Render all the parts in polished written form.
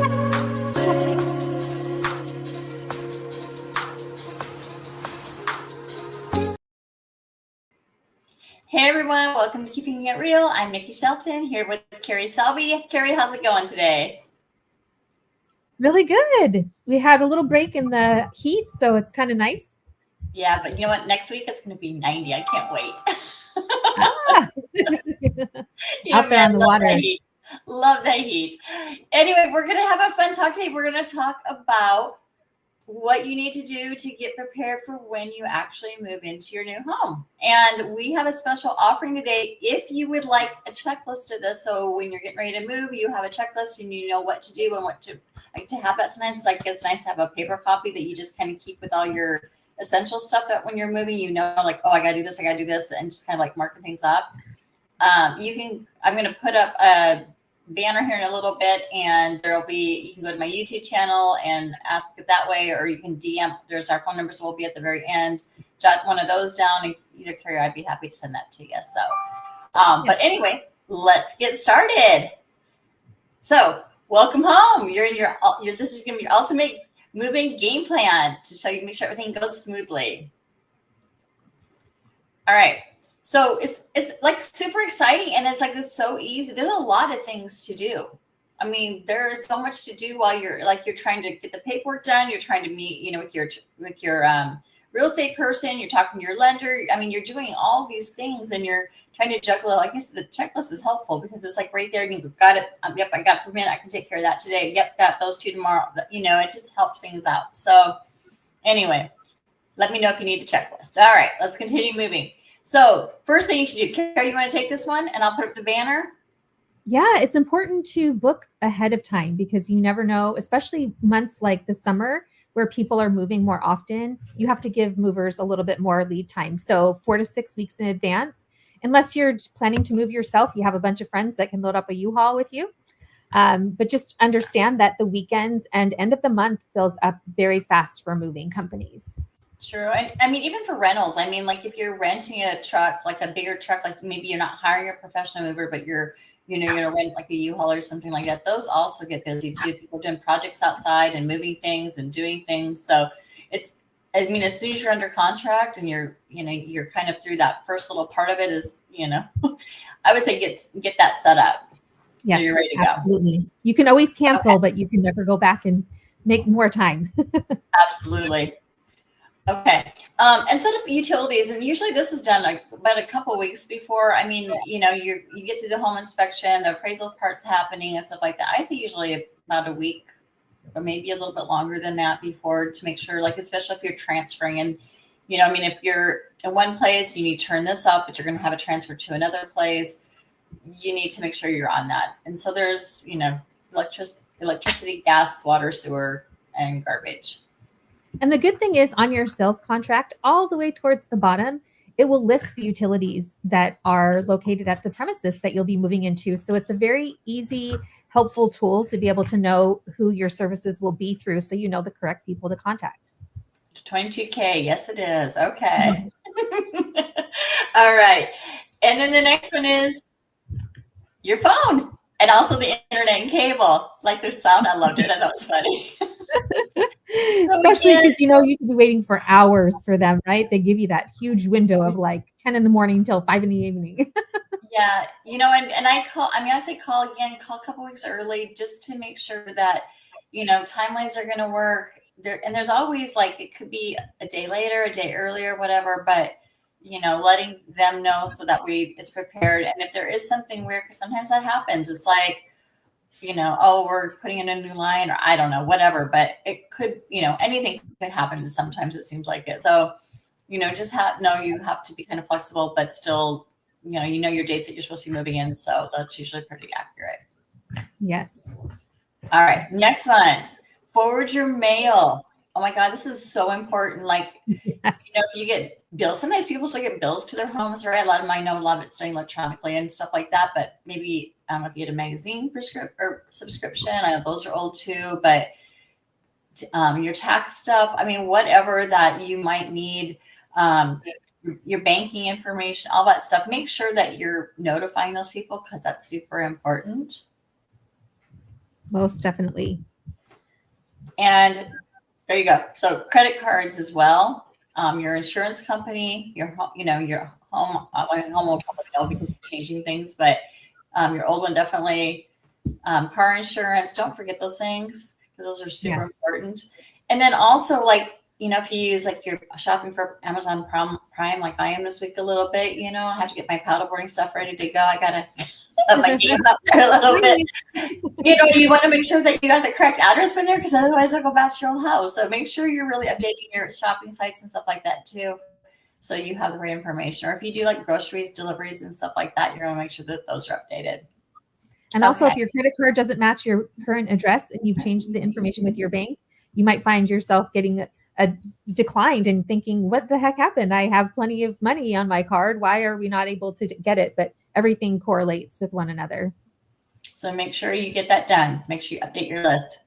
Hey everyone, welcome to Keeping It Real. I'm Niki Shelton here with Kerri Selby. Kerri, how's it going today? Really good. We had a little break in the heat, so it's kind of nice. Yeah, but you know what? Next week it's going to be 90. I can't wait. Out there on the water. Love that heat. Anyway, we're going to have a fun talk today. We're going to talk about what you need to do to get prepared for when you actually move into your new home. And we have a special offering today. If you would like a checklist of this, so when you're getting ready to move, you have a checklist and you know what to do and what to like to have. That's nice. It's like it's nice to have a paper copy that you just kind of keep with all your essential stuff that when you're moving, you know, like, oh, I got to do this, and just kind of like marking things up. I'm going to put up a banner here in a little bit, and you can go to my YouTube channel and ask it that way, or you can DM. There's our phone numbers will be at the very end. Jot one of those down, and either Kerri, I'd be happy to send that to you. So, but anyway, let's get started. So, welcome home. You're in your this is going to be your ultimate moving game plan to show you, make sure everything goes smoothly. All right. So it's like super exciting, and it's so easy. There's a lot of things to do. I mean, there's so much to do while you're trying to get the paperwork done. You're trying to meet, with your real estate person. You're talking to your lender. I mean, you're doing all these things, and you're trying to juggle. I guess the checklist is helpful because it's like right there, and you've got it. Yep, I got it for a minute. I can take care of that today. Yep, got those two tomorrow. It just helps things out. So anyway, let me know if you need the checklist. All right, let's continue moving. So first thing you should do, Kerri, you want to take this one and I'll put up the banner? Yeah, it's important to book ahead of time because you never know, especially months like the summer where people are moving more often. You have to give movers a little bit more lead time. So 4 to 6 weeks in advance, unless you're planning to move yourself, you have a bunch of friends that can load up a U-Haul with you. But just understand that the weekends and end of the month fills up very fast for moving companies. True. And I mean, even for rentals, I mean, like if you're renting a truck, like a bigger truck, like maybe you're not hiring a professional mover, but you're going to rent like a U-Haul or something like that. Those also get busy too. People doing projects outside and moving things and doing things. So as soon as you're under contract and you're kind of through that first little part of it is, I would say get that set up. Yes, so you're ready to absolutely. Go. You can always cancel, but you can never go back and make more time. Absolutely. Okay. And set up utilities. And usually this is done like about a couple of weeks before. I mean, you get to the home inspection, the appraisal part's happening and stuff like that. I say usually about a week or maybe a little bit longer than that before to make sure, like, especially if you're transferring. And, if you're in one place, you need to turn this up, but you're going to have a transfer to another place. You need to make sure you're on that. And so there's, electricity, gas, water, sewer, and garbage. And the good thing is on your sales contract, all the way towards the bottom, it will list the utilities that are located at the premises that you'll be moving into. So it's a very easy, helpful tool to be able to know who your services will be through so you know the correct people to contact. 22K. Yes, it is. Okay. All right. And then the next one is your phone and also the internet and cable. Like the sound, I loved it. I thought it was funny. Especially because you can be waiting for hours for them, right? They give you that huge window of like 10 in the morning till 5 in the evening. Yeah, and I say call a couple weeks early just to make sure that timelines are going to work there. And there's always like it could be a day later, a day earlier, whatever, but letting them know so that it's prepared. And if there is something weird, because sometimes that happens, it's like, oh, we're putting in a new line or I don't know, whatever, but it could, anything could happen. Sometimes it seems like it. So, just you have to be kind of flexible, but still, your dates that you're supposed to be moving in. So that's usually pretty accurate. Yes. All right. Next one, forward your mail. Oh my God, this is so important. Like, yes. If you get bills, sometimes people still get bills to their homes, right? A lot of them, I know a lot of it's done electronically and stuff like that, but maybe, I don't know if you get a magazine subscription. I know those are old too, but your tax stuff, whatever that you might need, your banking information, all that stuff, make sure that you're notifying those people because that's super important. Most definitely. And there you go. So credit cards as well. Your insurance company, your your home. My home will probably know because you're changing things, but your old one definitely. Car insurance. Don't forget those things because those are super important. And then also, like, if you use like you're shopping for Amazon Prime, like I am this week a little bit, I have to get my paddleboarding stuff ready to go. I gotta up my game up there a little bit. You want to make sure that you got the correct address in there because otherwise they'll go back to your old house. So make sure you're really updating your shopping sites and stuff like that too. So you have the right information. Or if you do like groceries, deliveries and stuff like that, you're going to make sure that those are updated. And also, if your credit card doesn't match your current address and you've changed the information with your bank, you might find yourself getting a declined and thinking, what the heck happened? I have plenty of money on my card. Why are we not able to get it? But everything correlates with one another. So make sure you get that done. Make sure you update your list.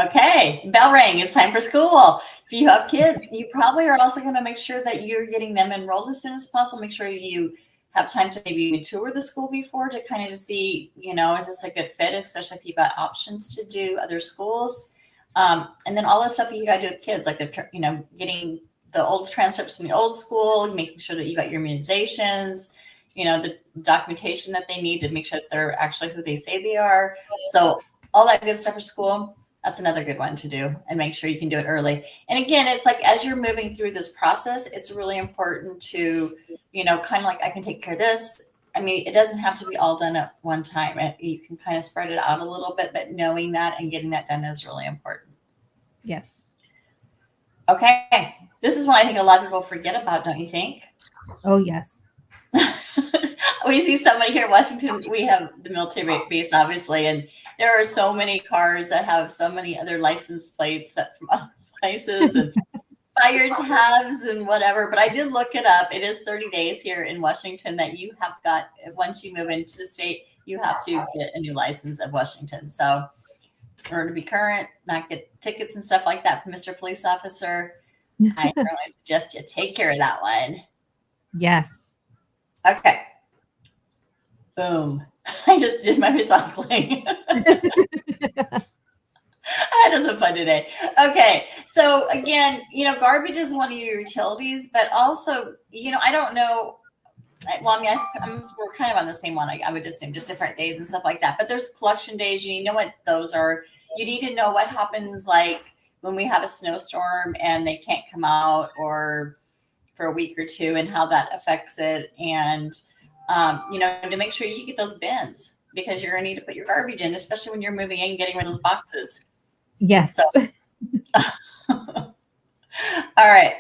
Okay, bell rang. It's time for school. If you have kids, you probably are also going to make sure that you're getting them enrolled as soon as possible. Make sure you have time to maybe tour the school before to kind of just see, is this a good fit, especially if you've got options to do other schools. And then all the stuff you got to do with kids, like getting the old transcripts from the old school, making sure that you got your immunizations, the documentation that they need to make sure that they're actually who they say they are. So all that good stuff for school, that's another good one to do and make sure you can do it early. And again, it's like as you're moving through this process, it's really important to, kind of like I can take care of this. I mean, it doesn't have to be all done at one time. You can kind of spread it out a little bit, but knowing that and getting that done is really important. Yes. Okay. This is one I think a lot of people forget about, don't you think? Oh, yes. We see somebody here in Washington. We have the military base, obviously, and there are so many cars that have so many other license plates that from other places and fire tabs and whatever. But I did look it up. It is 30 days here in Washington that you have got. Once you move into the state, you have to get a new license of Washington. So in order to be current, not get tickets and stuff like that from Mr. Police Officer, I really suggest you take care of that one. Yes. Okay. Boom. I just did my recycling. I had some fun today. Okay. So again, garbage is one of your utilities, but also, I don't know. Well, I mean, we're kind of on the same one. I would assume just different days and stuff like that. But there's collection days. You know what those are. You need to know what happens like when we have a snowstorm and they can't come out or for a week or two and how that affects it. And, to make sure you get those bins because you're going to need to put your garbage in, especially when you're moving in and getting rid of those boxes. Yes. So. All right.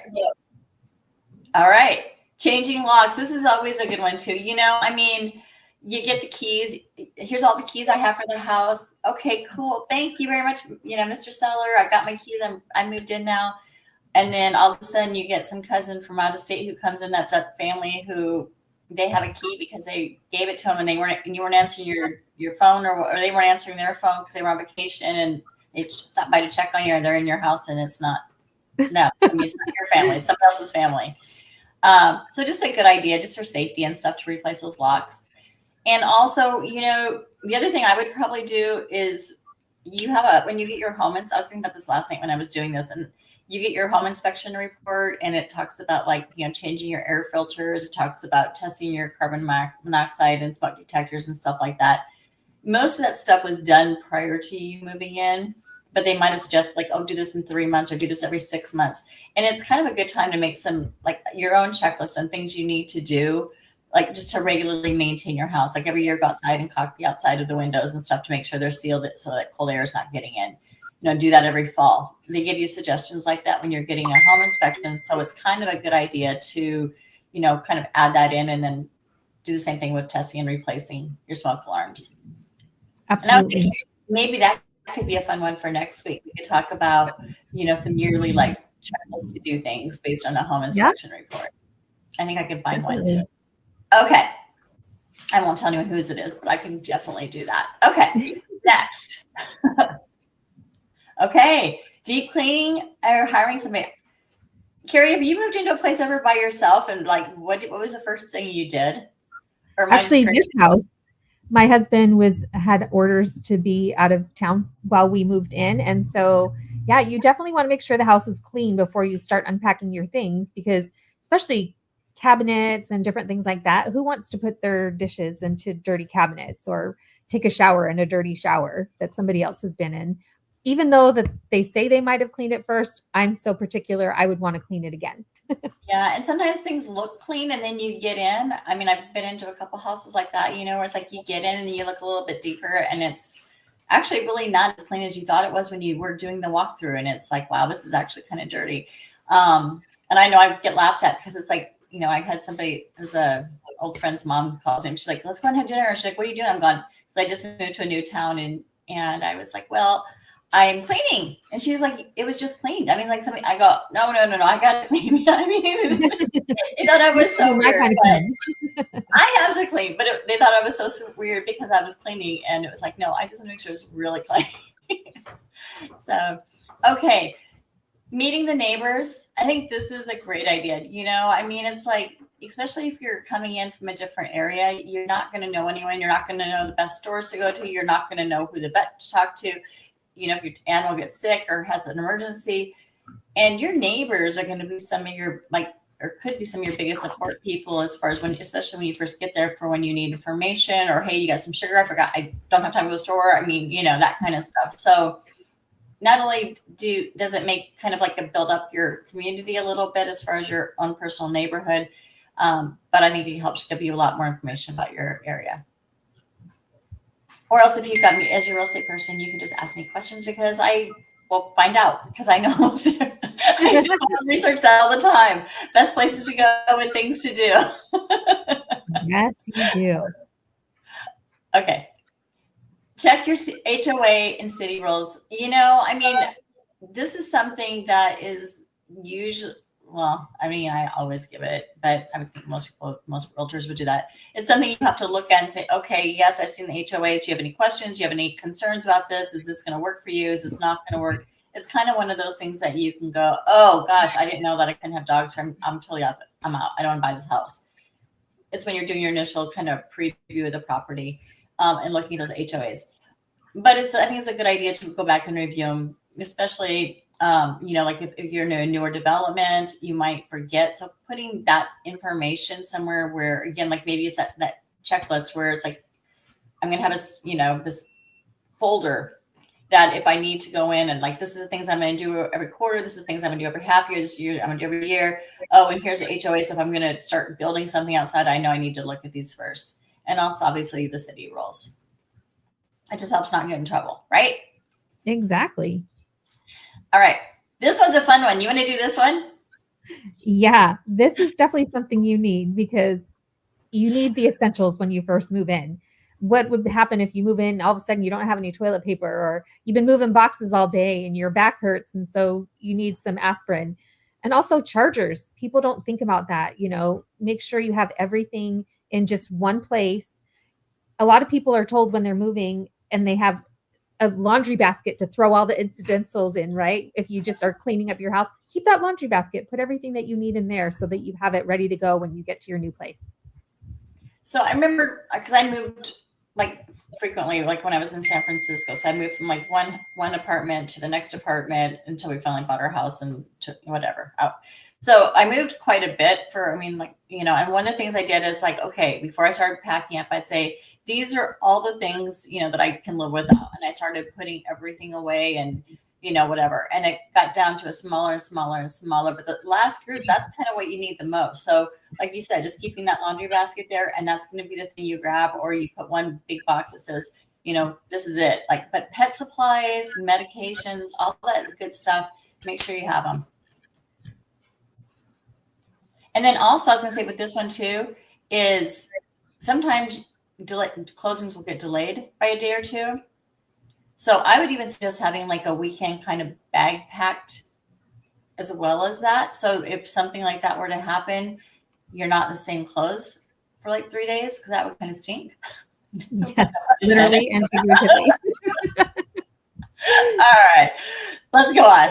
All right. Changing locks. This is always a good one too. You get the keys. Here's all the keys I have for the house. Okay, cool. Thank you very much. Mr. Seller, I got my keys. I moved in now. And then all of a sudden you get some cousin from out of state who comes in. That's a family who they have a key because they gave it to them and you weren't answering your phone or they weren't answering their phone because they were on vacation and they stopped by to check on you and they're in your house and it's not, it's not your family. It's somebody else's family. So just a good idea just for safety and stuff to replace those locks. And also, the other thing I would probably do is when you get your home, and so I was thinking about this last night when I was doing this, and you get your home inspection report and it talks about changing your air filters. It talks about testing your carbon monoxide and smoke detectors and stuff like that. Most of that stuff was done prior to you moving in, but they might have suggested do this in 3 months or do this every 6 months. And it's kind of a good time to make some your own checklist on things you need to do, just to regularly maintain your house. Like every year go outside and caulk the outside of the windows and stuff to make sure they're sealed so that cold air is not getting in. Do that every fall. They give you suggestions like that when you're getting a home inspection. So it's kind of a good idea to, kind of add that in and then do the same thing with testing and replacing your smoke alarms. Absolutely. And I was thinking maybe that could be a fun one for next week. We could talk about, some yearly checklists to do things based on a home inspection report. I think I could find one. Okay. I won't tell anyone whose it is, but I can definitely do that. Okay. Next. Okay. Deep cleaning or hiring somebody. Kerri, have you moved into a place ever by yourself? And what was the first thing you did? Or actually, this house, My husband had orders to be out of town while we moved in. And so, yeah, you definitely want to make sure the house is clean before you start unpacking your things, because especially cabinets and different things like that, who wants to put their dishes into dirty cabinets or take a shower in a dirty shower that somebody else has been in? Even though that they say they might have cleaned it first, I'm so particular, I would want to clean it again. Yeah, and sometimes things look clean and then you get in. I mean, I've been into a couple houses like that, where it's like you get in and you look a little bit deeper and it's actually really not as clean as you thought it was when you were doing the walkthrough. And it's like, wow, this is actually kind of dirty. And I know I get laughed at because it's like, I had somebody, there's a old friend's mom calls me. She's like, let's go and have dinner. And she's like, what are you doing? I'm gone. So I just moved to a new town and I was like, well, I'm cleaning. And she was like, it was just cleaned. I mean, like something, I go, no, I got to clean. I mean, they thought I was so weird. I have to clean, but they thought I was so weird because I was cleaning. And it was like, no, I just want to make sure it's really clean. So, okay. Meeting the neighbors. I think this is a great idea. I mean, it's like, especially if you're coming in from a different area, you're not going to know anyone. You're not going to know the best stores to go to. You're not going to know who the vet to talk to. If your animal gets sick or has an emergency, and your neighbors are going to be some of your or could be some of your biggest support people as far as especially when you first get there for when you need information or, hey, you got some sugar. I forgot. I don't have time to go to the store. I mean, that kind of stuff. So not only does it make kind of like a build up your community a little bit as far as your own personal neighborhood, but I think it helps give you a lot more information about your area. Or else if you've got me as your real estate person, you can just ask me questions because I will find out because I know I research that all the time. Best places to go and things to do. Yes, you do. Okay. Check your HOA and city rules. I mean, this is something that is usually, well, I mean, I always give it, but I would think most realtors would do that. It's something you have to look at and say, okay, yes, I've seen the HOAs. Do you have any questions? Do you have any concerns about this? Is this going to work for you? Is this not going to work? It's kind of one of those things that you can go, oh gosh, I didn't know that I couldn't have dogs. I'm totally out. I'm out. I don't want to buy this house. It's when you're doing your initial kind of preview of the property and looking at those HOAs. But I think it's a good idea to go back and review them, especially like if you're in a newer development, you might forget. So putting that information somewhere where, again, like maybe it's that checklist where it's like, I'm going to have this folder that if I need to go in and like, this is the things I'm going to do every quarter. This is things I'm going to do every half year. This year I'm going to do every year. Oh, and here's the HOA. So if I'm going to start building something outside, I know I need to look at these first. And also obviously the city rules. It just helps not get in trouble, right? Exactly. All right. This one's a fun one. You want to do this one? Yeah, this is definitely something you need because you need the essentials when you first move in. What would happen if you move in, all of a sudden you don't have any toilet paper, or you've been moving boxes all day and your back hurts, and so you need some aspirin. And also chargers. People don't think about that. Make sure you have everything in just one place. A lot of people are told when they're moving and they have a laundry basket to throw all the incidentals in, right? If you just are cleaning up your house, keep that laundry basket, put everything that you need in there so that you have it ready to go when you get to your new place. So I remember because I moved like frequently, like when I was in San Francisco. So I moved from like one apartment to the next apartment until we finally bought our house and to whatever out. So I moved quite a bit and one of the things I did is like, okay, before I started packing up, I'd say, these are all the things, that I can live without. And I started putting everything away and, whatever. And it got down to a smaller and smaller and smaller. But the last group, that's kind of what you need the most. So like you said, just keeping that laundry basket there, and that's going to be the thing you grab, or you put one big box that says, this is it. But pet supplies, medications, all that good stuff, make sure you have them. And then also, I was going to say with this one too, is sometimes closings will get delayed by a day or two. So I would even suggest having like a weekend kind of bag packed as well as that. So if something like that were to happen, you're not in the same clothes for like 3 days, because that would kind of stink. Yes, literally and figuratively. All right, let's go on.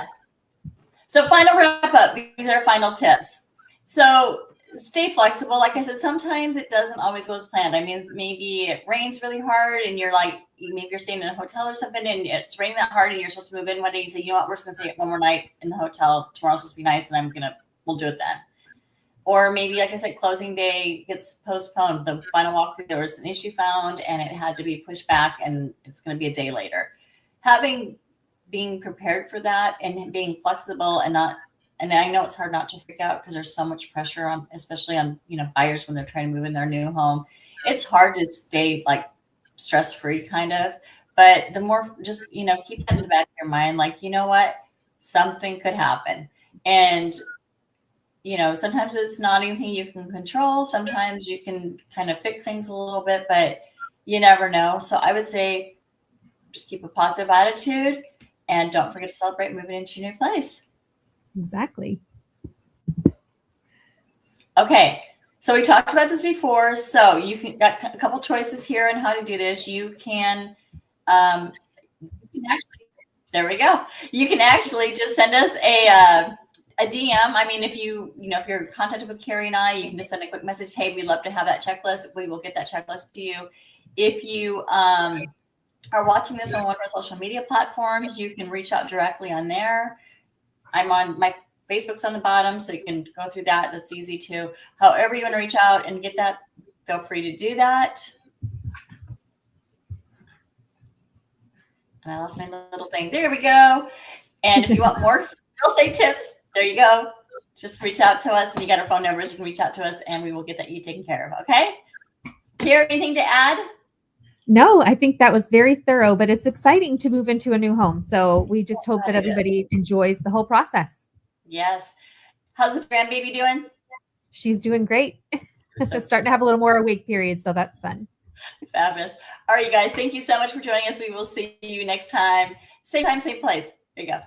So final wrap up. These are our final tips. So stay flexible. Like I said, sometimes it doesn't always go as planned. I mean, maybe it rains really hard and you're like, maybe you're staying in a hotel or something and it's raining that hard and you're supposed to move in one day. You say, you know what, we're just going to stay one more night in the hotel. Tomorrow's supposed to be nice and we'll do it then. Or maybe, like I said, closing day gets postponed. The final walkthrough, there was an issue found and it had to be pushed back and it's going to be a day later. Being prepared for that and being flexible and I know it's hard not to freak out because there's so much pressure on, especially on, buyers when they're trying to move in their new home. It's hard to stay like stress-free kind of, but the more just, keep that in the back of your mind. Like, you know what, something could happen. And, sometimes it's not anything you can control. Sometimes you can kind of fix things a little bit, but you never know. So I would say just keep a positive attitude and don't forget to celebrate moving into your new place. Exactly. Okay. So we talked about this before. So got a couple choices here on how to do this. You can actually, there we go. You can actually just send us a DM. I mean, if if you're contacted with Kerri and I, you can just send a quick message. Hey, we'd love to have that checklist. We will get that checklist to you. If you are watching this on one of our social media platforms, you can reach out directly on there. I'm on my Facebook's on the bottom, so you can go through that. That's easy too. However you want to reach out and get that, feel free to do that. And I lost my little thing. There we go. And if you want more real estate tips, there you go. Just reach out to us, and you got our phone numbers. You can reach out to us, and we will get you taken care of. Okay? Kerri, anything to add? No, I think that was very thorough, but it's exciting to move into a new home. So we just hope that everybody enjoys the whole process. Yes. How's the grandbaby doing? She's doing great. Starting to have a little more awake period, so that's fun. Fabulous. All right, you guys, thank you so much for joining us. We will see you next time. Same time, same place. There you go.